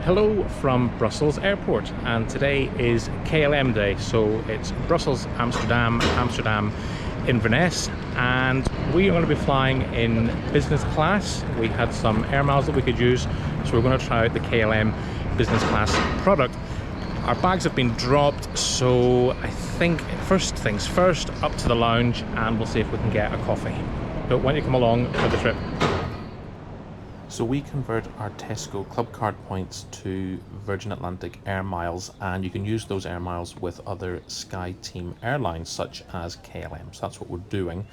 Hello from Brussels Airport, and today is KLM day, so it's Brussels-Amsterdam-Inverness, and we are going to be flying in business class. We had some air miles that we could use, so we're going to try out the KLM business class product. Our bags have been dropped, so I think first things first, up to the lounge and we'll see if we can get a coffee. But why don't you come along for the trip? So we convert our Tesco Club Card points to Virgin Atlantic Air Miles, and you can use those air miles with other SkyTeam airlines such as KLM. So that's what we're doing.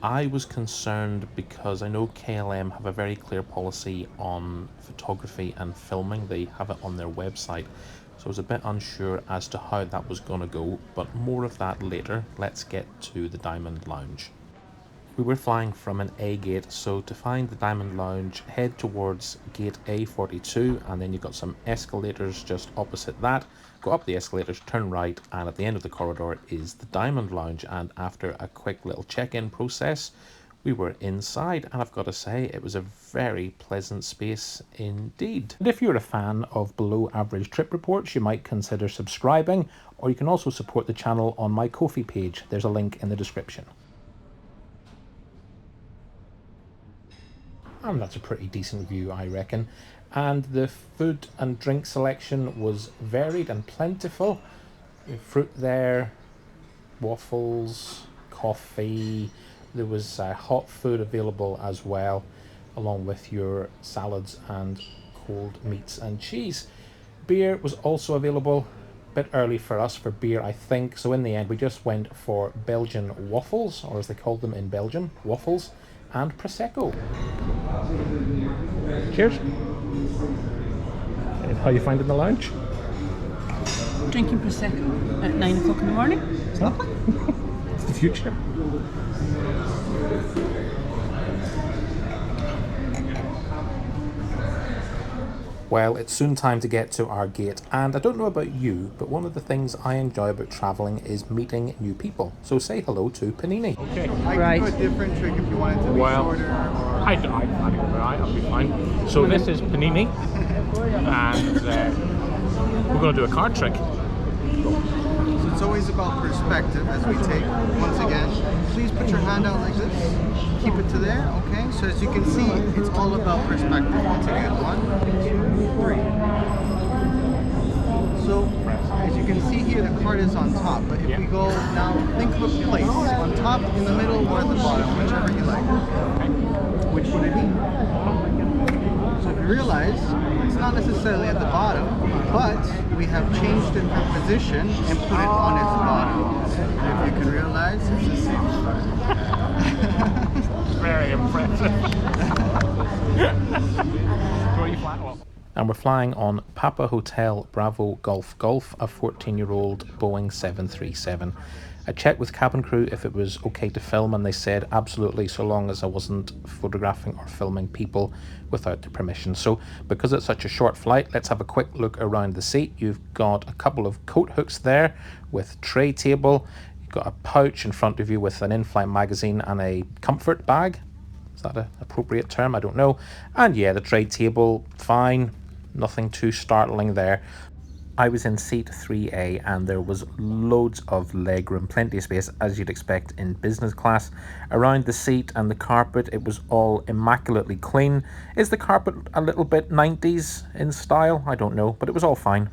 I was concerned because I know KLM have a very clear policy on photography and filming. They have it on their website. So I was a bit unsure as to how that was going to go, but more of that later. Let's get to the Diamond Lounge. We were flying from an A gate, so to find the Diamond Lounge, head towards gate A42, and then you've got some escalators just opposite that. Go up the escalators, turn right, and at the end of the corridor is the Diamond Lounge. And after a quick little check-in process, we were inside, and I've got to say it was a very pleasant space indeed. And if you're a fan of below average trip reports, you might consider subscribing, or you can also support the channel on my Ko-fi page. There's a link in the description. And that's a pretty decent view, I reckon. And the food and drink selection was varied and plentiful. Fruit there, waffles, coffee. There was hot food available as well, along with your salads and cold meats and cheese. Beer was also available. A bit early for us for beer, I think. So in the end, we just went for Belgian waffles, or as they call them in Belgium, waffles, and Prosecco. Cheers. And how you finding the lounge? Drinking Prosecco at 9 o'clock in the morning. It's lovely. It's the future. Well, it's soon time to get to our gate, and I don't know about you, but one of the things I enjoy about travelling is meeting new people. So say hello to Panini. Okay. I can do a different trick if you wanted to be shorter. Or... I think I'll be fine. So this is Panini, and we're going to do a card trick. So it's always about perspective as we take. Once again, please put your hand out like this. Keep it to there, okay? So as you can see, it's all about perspective. Once again, 1, 2, 3. So as you can see here, the card is on top. But if we go now, think of a place on top, in the middle, or at the bottom, whichever you like. Which would it be? So if you realize, it's not necessarily at the bottom, but we have changed it from position and put it on its bottom. And if you can realize, it's the same. Very impressive. And we're flying on Papa Hotel Bravo Golf Golf, a 14-year-old Boeing 737. I checked with cabin crew if it was okay to film, and they said absolutely, so long as I wasn't photographing or filming people without their permission. So because it's such a short flight, let's have a quick look around the seat. You've got a couple of coat hooks there with tray table. You've got a pouch in front of you with an in-flight magazine and a comfort bag. Is that an appropriate term? I don't know. And yeah, the tray table, fine. Nothing too startling there. I was in seat 3A and there was loads of legroom, plenty of space as you'd expect in business class. Around the seat and the carpet, it was all immaculately clean. Is the carpet a little bit 90s in style? I don't know, but it was all fine.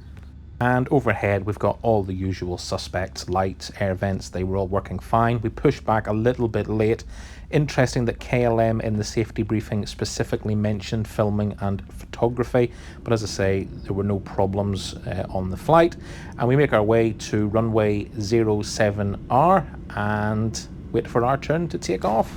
And overhead, we've got all the usual suspects, lights, air vents, they were all working fine. We pushed back a little bit late. Interesting that KLM in the safety briefing specifically mentioned filming and photography, but as I say, there were no problems on the flight. And we make our way to runway 07R and wait for our turn to take off.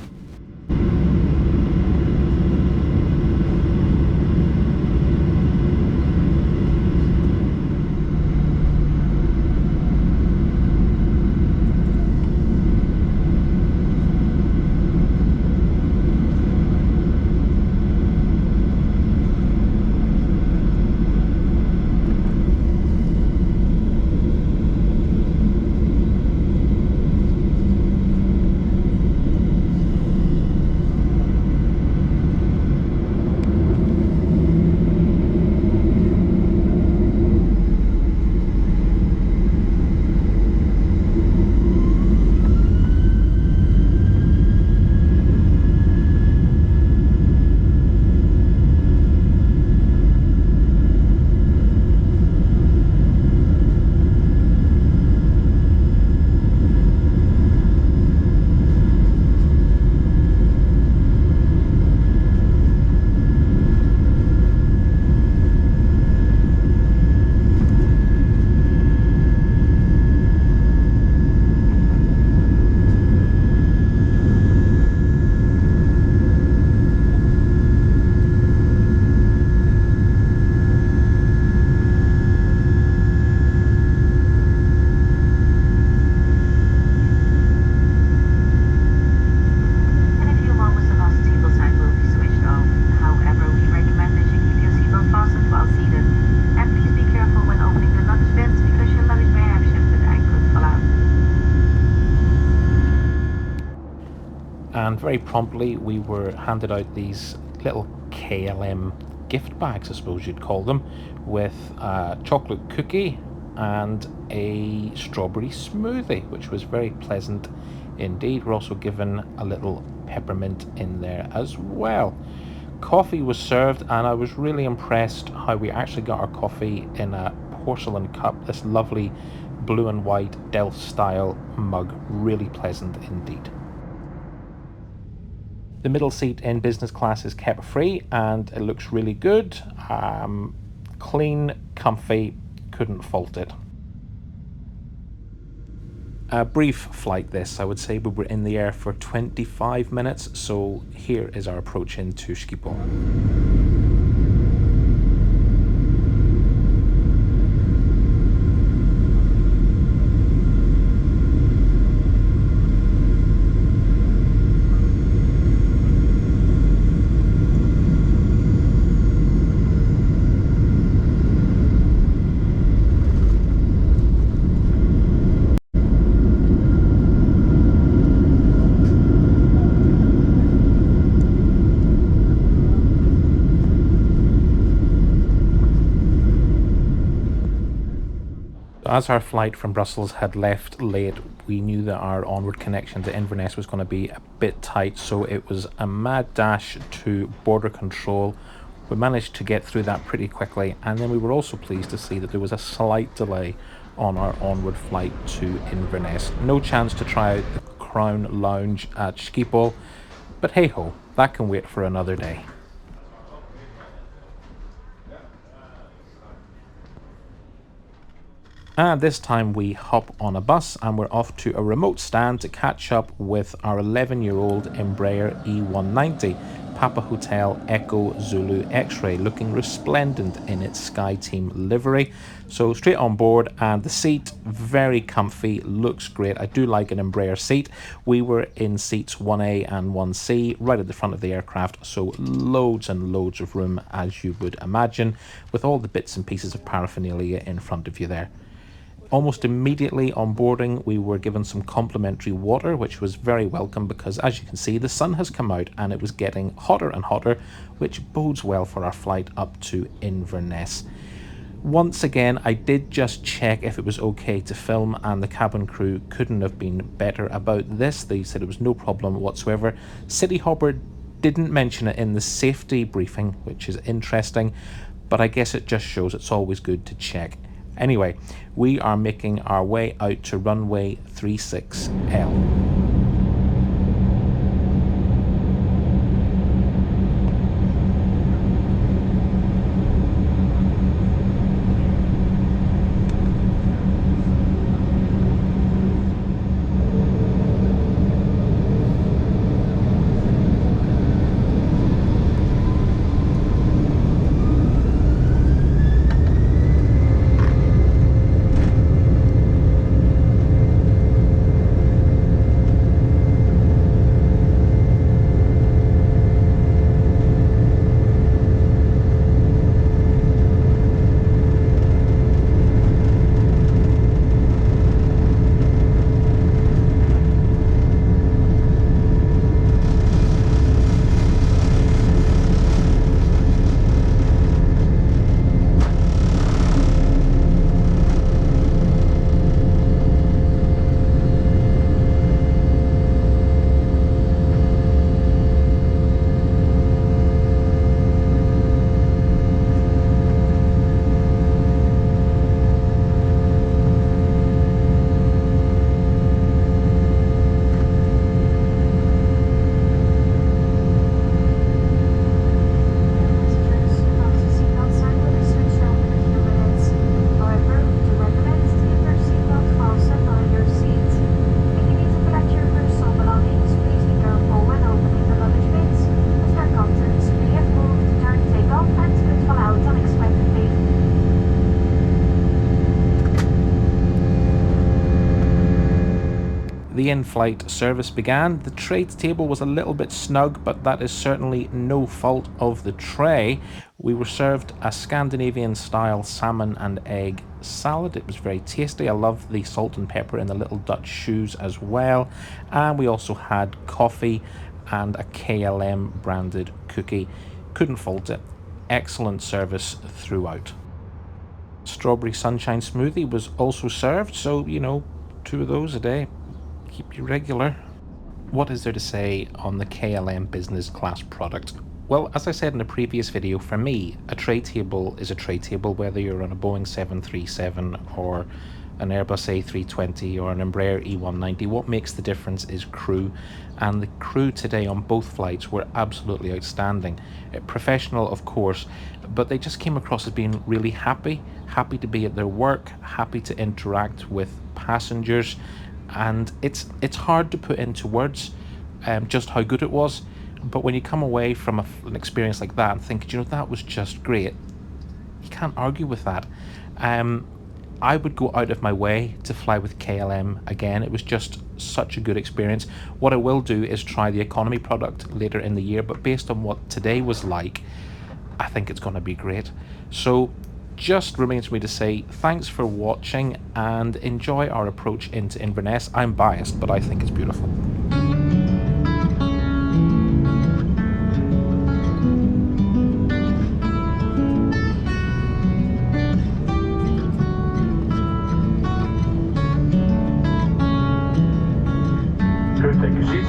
and very promptly we were handed out these little KLM gift bags, I suppose you'd call them, with a chocolate cookie and a strawberry smoothie, which was very pleasant indeed. We're also given a little peppermint in there as well. Coffee was served, and I was really impressed how we actually got our coffee in a porcelain cup, this lovely blue and white Delft style mug. Really pleasant indeed. The middle seat in business class is kept free and it looks really good. Clean, comfy, couldn't fault it. A brief flight this, I would say. We were in the air for 25 minutes, so here is our approach into Schiphol. As our flight from Brussels had left late, we knew that our onward connection to Inverness was going to be a bit tight, so it was a mad dash to border control. We managed to get through that pretty quickly, and then we were also pleased to see that there was a slight delay on our onward flight to Inverness. No chance to try out the Crown Lounge at Schiphol, but hey ho, that can wait for another day. And this time we hop on a bus and we're off to a remote stand to catch up with our 11-year-old Embraer E190, Papa Hotel Echo Zulu X-Ray, looking resplendent in its SkyTeam livery. So straight on board, and the seat, very comfy, looks great. I do like an Embraer seat. We were in seats 1A and 1C, right at the front of the aircraft, so loads and loads of room, as you would imagine, with all the bits and pieces of paraphernalia in front of you there. Almost immediately on boarding, we were given some complimentary water, which was very welcome because, as you can see, the sun has come out and it was getting hotter and hotter, which bodes well for our flight up to Inverness. Once again, I did just check if it was okay to film, and the cabin crew couldn't have been better about this. They said it was no problem whatsoever. CITYHOPPER didn't mention it in the safety briefing, which is interesting, but I guess it just shows it's always good to check. Anyway, we are making our way out to runway 36L. The in-flight service began. The tray table was a little bit snug, but that is certainly no fault of the tray. We were served a Scandinavian-style salmon and egg salad. It was very tasty. I love the salt and pepper in the little Dutch shoes as well. And we also had coffee, and a KLM branded cookie. Couldn't fault it. Excellent service throughout. Strawberry sunshine smoothie was also served, so, you know, 2 of those a day. Keep you regular. What is there to say on the KLM business class product? Well, as I said in a previous video, for me, a tray table is a tray table, whether you're on a Boeing 737 or an Airbus A320 or an Embraer E190. What makes the difference is crew, and the crew today on both flights were absolutely outstanding. Professional, of course, but they just came across as being really happy to be at their work, happy to interact with passengers, and it's hard to put into words just how good it was. But when you come away from an experience like that and think, you know, that was just great, you can't argue with that. I would go out of my way to fly with KLM again. It was just such a good experience. What I will do is try the economy product later in the year, but based on what today was like, I think it's going to be great. So just remains for me to say thanks for watching and enjoy our approach into Inverness. I'm biased, but I think it's beautiful. Good, take your seats.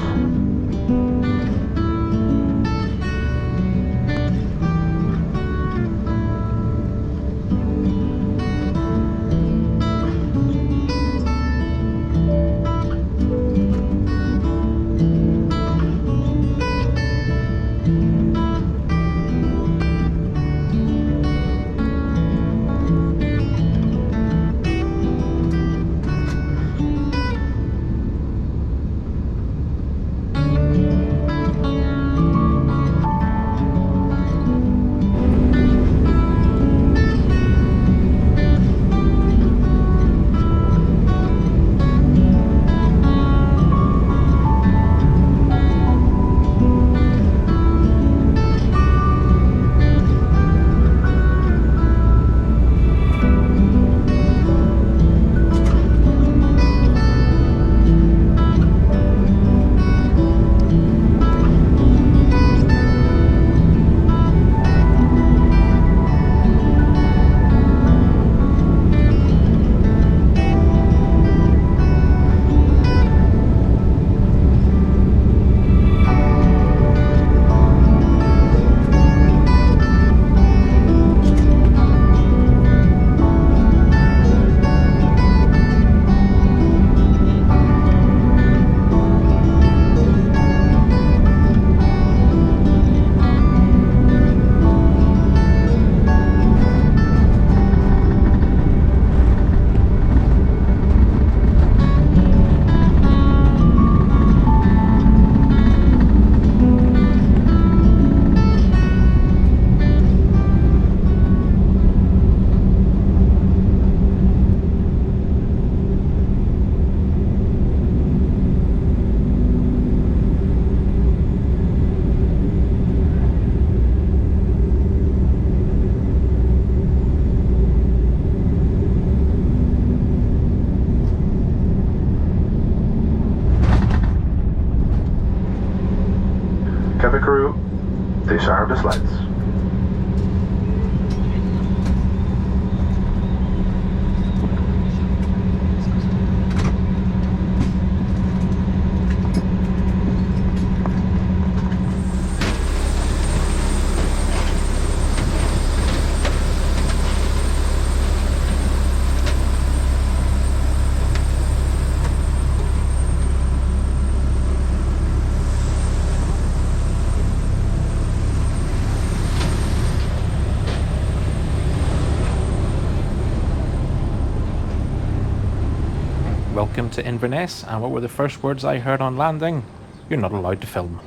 Cabin crew, these are the slides. Welcome to Inverness, and what were the first words I heard on landing? You're not allowed to film.